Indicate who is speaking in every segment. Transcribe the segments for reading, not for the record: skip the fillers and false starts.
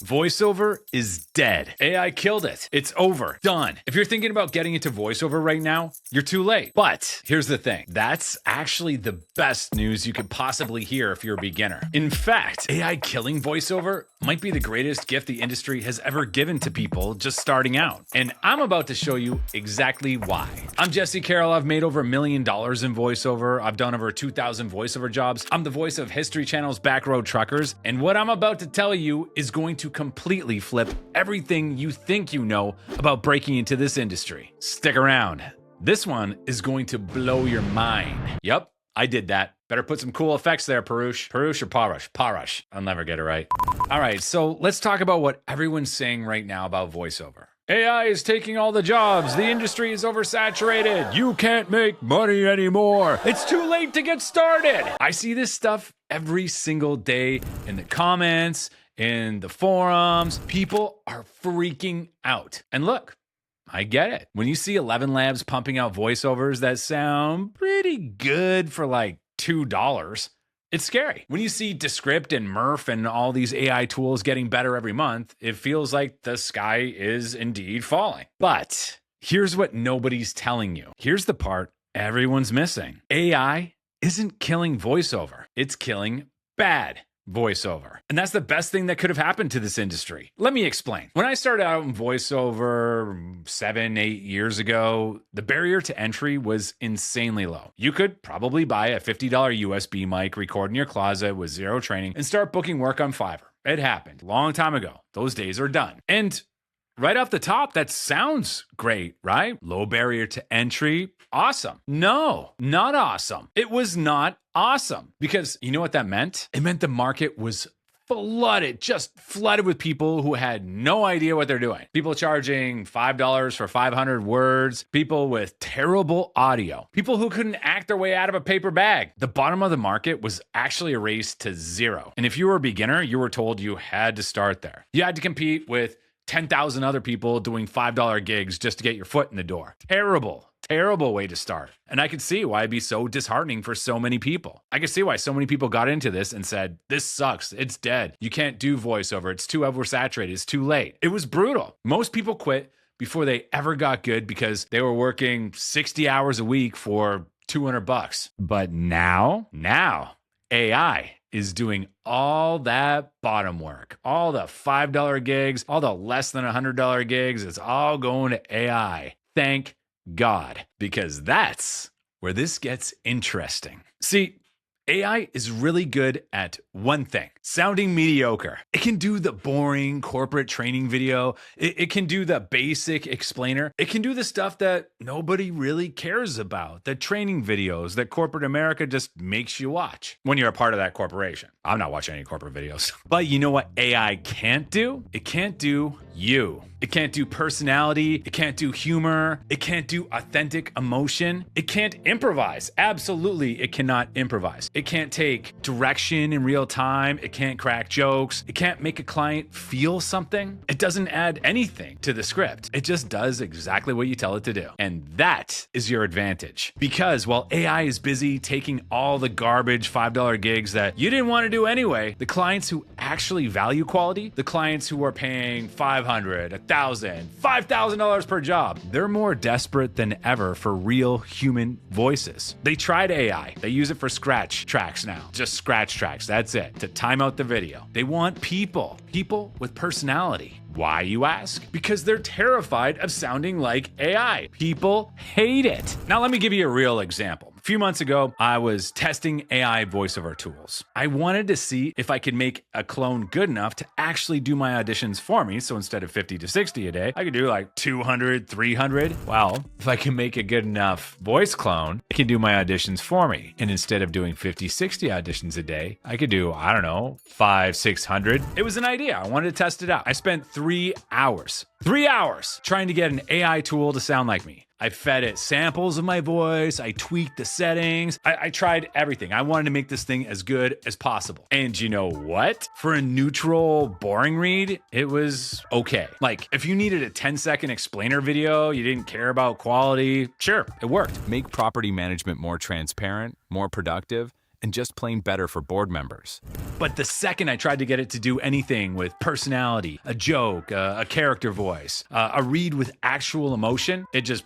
Speaker 1: VoiceOver is dead. AI killed it. It's over. Done. If you're thinking about getting into VoiceOver right now, you're too late. But here's the thing. That's actually the best news you could possibly hear if you're a beginner. In fact, AI killing VoiceOver might be the greatest gift the industry has ever given to people just starting out. And I'm about to show you exactly why. I'm Jesse Carroll. I've made over $1 million in VoiceOver. I've done over 2,000 VoiceOver jobs. I'm the voice of History Channel's Backroad Truckers. And what I'm about to tell you is going to completely flip everything you think you know about breaking into this industry. Stick around. This one is going to blow your mind. Yep, I did that. Better put some cool effects there, Parush. Parush or Parush? Parush. I'll never get it right. All right, so let's talk about what everyone's saying right now about VoiceOver. AI is taking all the jobs. The industry is oversaturated. You can't make money anymore. It's too late to get started. I see this stuff every single day in the comments, in the forums. People are freaking out. And look, I get it. When you see 11 Labs pumping out voiceovers that sound pretty good for like $2, it's scary. When you see Descript and Murph and all these AI tools getting better every month, it feels like the sky is indeed falling. But here's what nobody's telling you. Here's the part everyone's missing. AI isn't killing voiceover. It's killing bad voiceover. And that's the best thing that could have happened to this industry. Let me explain. When I started out in voiceover 7-8 years ago, the barrier to entry was insanely low. You could probably buy a $50 USB mic, record in your closet with zero training, and start booking work on Fiverr. It happened a long time ago. Those days are done. And right off the top, that sounds great, right? Low barrier to entry. Awesome. No, not awesome. It was not awesome because you know what that meant? It meant the market was flooded, just flooded with people who had no idea what they're doing. People charging $5 for 500 words, people with terrible audio, people who couldn't act their way out of a paper bag. The bottom of the market was actually erased to zero. And if you were a beginner, you were told you had to start there. You had to compete with 10,000 other people doing $5 gigs just to get your foot in the door. Terrible way to start. And I could see why it'd be so disheartening for so many people. I could see why so many people got into this and said, this sucks. It's dead. You can't do voiceover. It's too oversaturated. It's too late. It was brutal. Most people quit before they ever got good because they were working 60 hours a week for $200. But now AI is doing all that bottom work, all the $5 gigs, all the less than $100 gigs. It's all going to AI. Thank God, because that's where this gets interesting. See, AI is really good at one thing, sounding mediocre. It can do the boring corporate training video. It can do the basic explainer. It can do the stuff that nobody really cares about, the training videos that corporate America just makes you watch when you're a part of that corporation. I'm not watching any corporate videos. But you know what AI can't do? It can't do you. It can't do personality. It can't do humor. It can't do authentic emotion. It can't improvise. Absolutely, it cannot improvise. It can't take direction in real time. It can't crack jokes. It can't make a client feel something. It doesn't add anything to the script. It just does exactly what you tell it to do. And that is your advantage. Because while AI is busy taking all the garbage $5 gigs that you didn't want to do anyway, the clients who actually value quality, the clients who are paying $500, $1,000, $5,000 per job, they're more desperate than ever for real human voices. They tried AI. They use it for scratch tracks now. Just scratch tracks. That's it. To time out the video. They want people with personality. Why, you ask? Because they're terrified of sounding like AI. People hate it. Now, let me give you a real example. A few months ago, I was testing AI voiceover tools. I wanted to see if I could make a clone good enough to actually do my auditions for me. So instead of 50 to 60 a day, I could do like 200, 300. Well, if I can make a good enough voice clone, it can do my auditions for me. And instead of doing 50, 60 auditions a day, I could do, 500, 600. It was an idea. I wanted to test it out. I spent 3 hours trying to get an AI tool to sound like me. I fed it samples of my voice. I tweaked the settings. I tried everything. I wanted to make this thing as good as possible. And you know what? For a neutral, boring read, it was okay. Like, if you needed a 10-second explainer video, you didn't care about quality, sure, it worked.
Speaker 2: Make property management more transparent, more productive, and just plain better for board members.
Speaker 1: But the second I tried to get it to do anything with personality, a joke, a character voice, a read with actual emotion, it just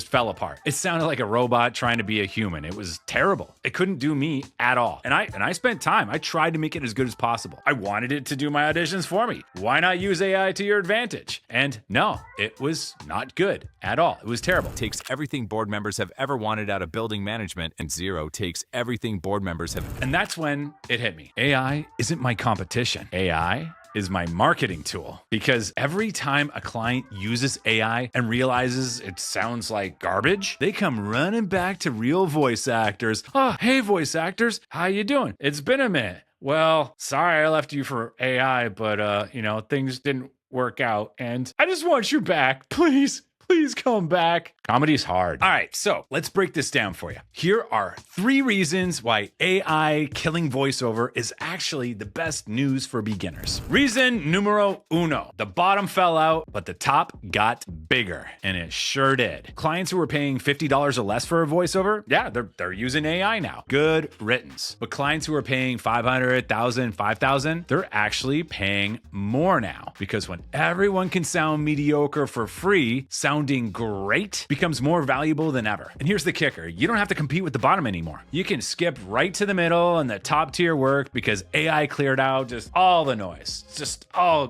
Speaker 1: fell apart. It sounded like a robot trying to be a human. It was terrible. It couldn't do me at all. And I spent time. I tried to make it as good as possible. I wanted it to do my auditions for me. Why not use AI to your advantage? And no, it was not good at all. It was terrible.
Speaker 2: Takes everything board members have ever wanted out of building management, and Zero takes everything board members have.
Speaker 1: And that's when it hit me. AI isn't my competition. AI is my marketing tool, because every time a client uses AI and realizes it sounds like garbage, they come running back to real voice actors. Oh, hey, voice actors, how you doing? It's been a minute. Well, sorry I left you for AI, but things didn't work out, and I just want you back, please. Please come back. Comedy's hard. All right, so let's break this down for you. Here are 3 reasons why AI killing voiceover is actually the best news for beginners. Reason numero uno. The bottom fell out, but the top got bigger, and it sure did. Clients who were paying $50 or less for a voiceover, yeah, they're using AI now. Good riddance. But clients who are paying $500, $1,000, $5,000, they're actually paying more now, because when everyone can sound mediocre for free, sounding great becomes more valuable than ever. And here's the kicker. You don't have to compete with the bottom anymore. You can skip right to the middle and the top tier work, because AI cleared out just all the noise.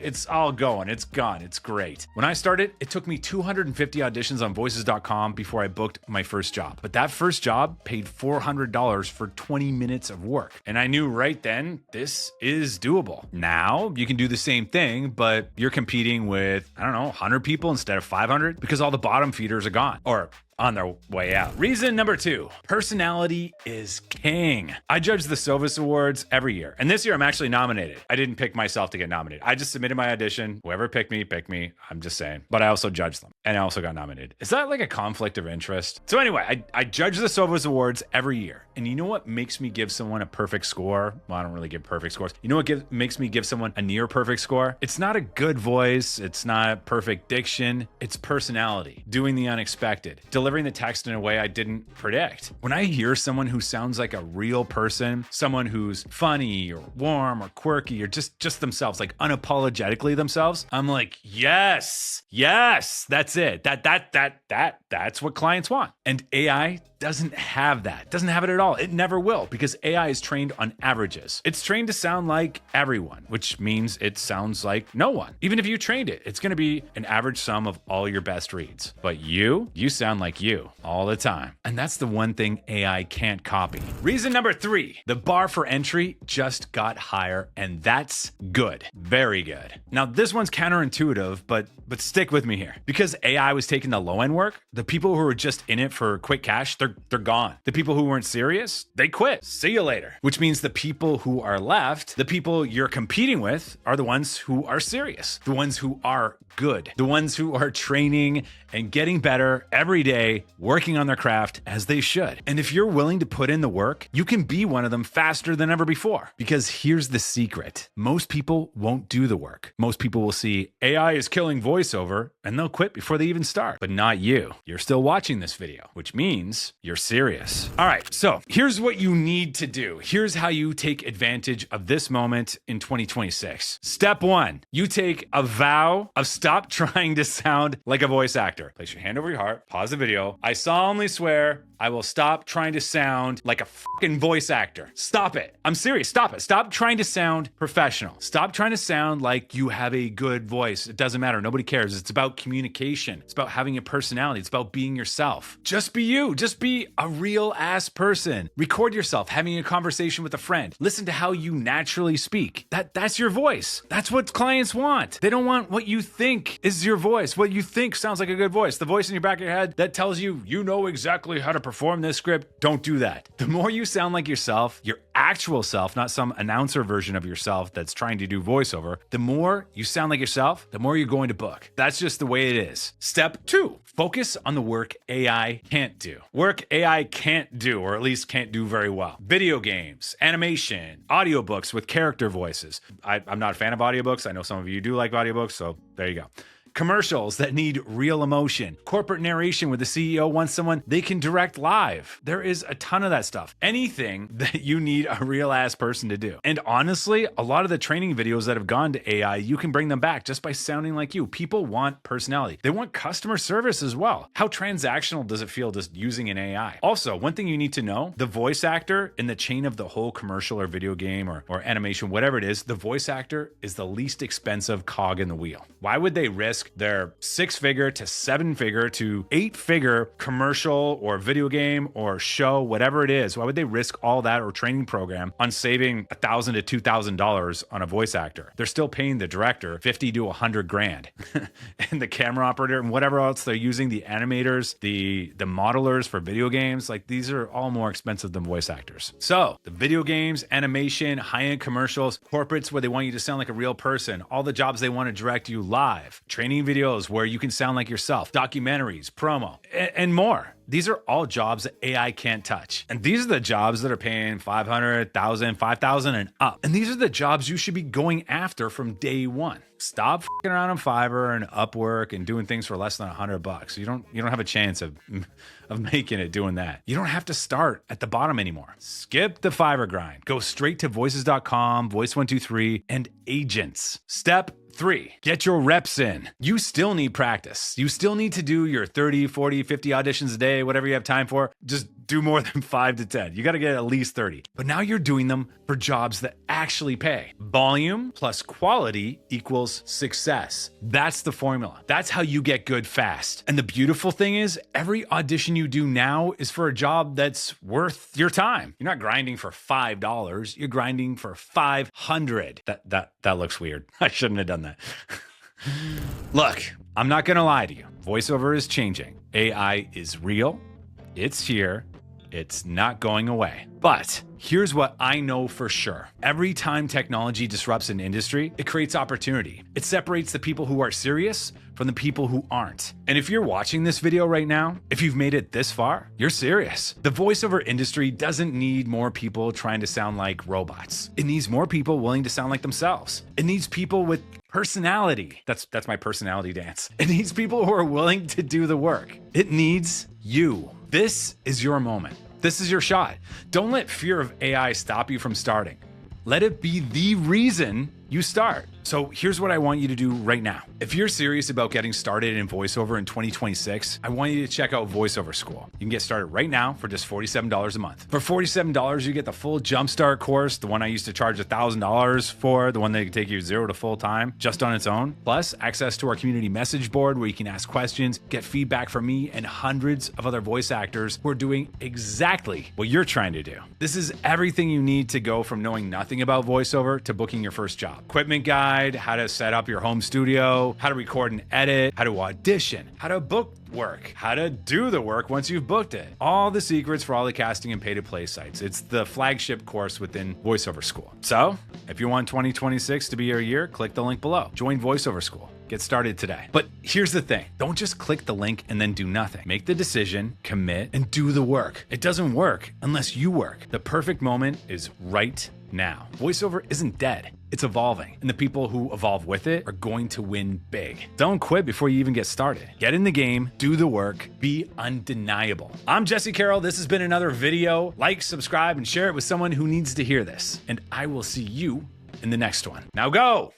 Speaker 1: It's all going. It's gone. It's great. When I started, it took me 250 auditions on voices.com before I booked my first job. But that first job paid $400 for 20 minutes of work. And I knew right then, this is doable. Now you can do the same thing, but you're competing with, 100 people instead of 500, because all the bottom feeders are gone, or on their way out. Reason number 2, personality is king. I judge the Sovas Awards every year, and this year I'm actually nominated. I didn't pick myself to get nominated. I just submitted my audition. Whoever picked me, picked me. I'm just saying. But I also judged them, and I also got nominated. Is that like a conflict of interest? So anyway, I judge the Sovas Awards every year, and you know what makes me give someone a perfect score? Well, I don't really give perfect scores. You know what makes me give someone a near perfect score? It's not a good voice. It's not perfect diction. It's personality. Doing the unexpected. Delivering the text in a way I didn't predict. When I hear someone who sounds like a real person, someone who's funny or warm or quirky or just themselves, like unapologetically themselves, I'm like, yes, that's it. That's what clients want. And AI doesn't have that. Doesn't have it at all. It never will, because AI is trained on averages. It's trained to sound like everyone, which means it sounds like no one. Even if you trained it, it's going to be an average sum of all your best reads. But you sound like you all the time. And that's the one thing AI can't copy. Reason number 3, the bar for entry just got higher, and that's good. Very good. Now, this one's counterintuitive, but stick with me here. Because AI was taking the low-end work, the people who were just in it for quick cash, they're gone. The people who weren't serious, they quit. See you later. Which means the people who are left, the people you're competing with, are the ones who are serious, the ones who are good, the ones who are training and getting better every day, working on their craft as they should. And if you're willing to put in the work, you can be one of them faster than ever before. Because here's the secret. Most people won't do the work. Most people will see AI is killing voiceover and they'll quit before they even start. But not you. You're still watching this video, which means you're serious. All right, so here's what you need to do. Here's how you take advantage of this moment in 2026. Step 1, you take a vow of stop trying to sound like a voice actor. Place your hand over your heart, pause the video. I solemnly swear I will stop trying to sound like a fucking voice actor. Stop it. I'm serious. Stop it. Stop trying to sound professional. Stop trying to sound like you have a good voice. It doesn't matter. Nobody cares. It's about communication. It's about having a personality. It's about being yourself. Just be you. Just be a real ass person. Record yourself having a conversation with a friend. Listen to how you naturally speak. That's your voice. That's what clients want. They don't want what you think is your voice. What you think sounds like a good voice. The voice in your back of your head that tells you, you know exactly how to perform this script. Don't do that. The more you sound like yourself, your actual self, not some announcer version of yourself that's trying to do voiceover, the more you sound like yourself, the more you're going to book. That's just the way it is. Step 2, focus on the work AI can't do. Work AI can't do, or at least can't do very well. Video games, animation, audiobooks with character voices. I'm not a fan of audiobooks. I know some of you do like audiobooks, so there you go. commercials that need real emotion, corporate narration where the CEO wants someone they can direct live. There is a ton of that stuff. Anything that you need a real ass person to do. And honestly, a lot of the training videos that have gone to AI, you can bring them back just by sounding like you. People want personality. They want customer service as well. How transactional does it feel just using an AI? Also, one thing you need to know, the voice actor in the chain of the whole commercial or video game or animation, whatever it is, the voice actor is the least expensive cog in the wheel. Why would they risk their 6-figure to 7-figure to 8-figure commercial or video game or show, whatever it is? Why would they risk all that or training program on saving $1,000 to $2,000 on a voice actor? They're still paying the director 50 to 100 grand and the camera operator and whatever else they're using, the animators, the modelers for video games, like these are all more expensive than voice actors. So the video games, animation, high-end commercials, corporates where they want you to sound like a real person, all the jobs they want to direct you live, training videos where you can sound like yourself, documentaries, promo, and more. These are all jobs that AI can't touch. And these are the jobs that are paying $500,000, $5,000 and up. And these are the jobs you should be going after from day one. Stop fucking around on Fiverr and Upwork and doing things for less than $100. You don't have a chance of making it doing that. You don't have to start at the bottom anymore. Skip the Fiverr grind. Go straight to voices.com, Voice123, and agents. Step 3, get your reps in. You still need practice. You still need to do your 30, 40, 50 auditions a day, whatever you have time for. Just do more than 5 to 10. You got to get at least 30. But now you're doing them for jobs that actually pay. Volume plus quality equals success. That's the formula. That's how you get good fast. And the beautiful thing is, every audition you do now is for a job that's worth your time. You're not grinding for $5. You're grinding for $500. That looks weird. I shouldn't have done that. Look, I'm not going to lie to you. VoiceOver is changing. AI is real. It's here. It's not going away. But here's what I know for sure. Every time technology disrupts an industry, it creates opportunity. It separates the people who are serious from the people who aren't. And if you're watching this video right now, if you've made it this far, you're serious. The voiceover industry doesn't need more people trying to sound like robots. It needs more people willing to sound like themselves. It needs people with personality. That's my personality dance. It needs people who are willing to do the work. It needs you. This is your moment. This is your shot. Don't let fear of AI stop you from starting. Let it be the reason you start. So here's what I want you to do right now. If you're serious about getting started in VoiceOver in 2026, I want you to check out VoiceOver School. You can get started right now for just $47 a month. For $47, you get the full Jumpstart course, the one I used to charge $1,000 for, the one that can take you 0 to full time just on its own. Plus, access to our community message board where you can ask questions, get feedback from me and hundreds of other voice actors who are doing exactly what you're trying to do. This is everything you need to go from knowing nothing about VoiceOver to booking your first job. Equipment guide, how to set up your home studio, how to record and edit, how to audition, how to book work, how to do the work once you've booked it. All the secrets for all the casting and pay-to-play sites. It's the flagship course within VoiceOver School. So, if you want 2026 to be your year, click the link below. Join VoiceOver School. Get started today. But here's the thing. Don't just click the link and then do nothing. Make the decision, commit, and do the work. It doesn't work unless you work. The perfect moment is right now. VoiceOver isn't dead. It's evolving, and the people who evolve with it are going to win big. Don't quit before you even get started. Get in the game, do the work, be undeniable. I'm Jesse Carroll. This has been another video. Like, subscribe, and share it with someone who needs to hear this. And I will see you in the next one. Now go!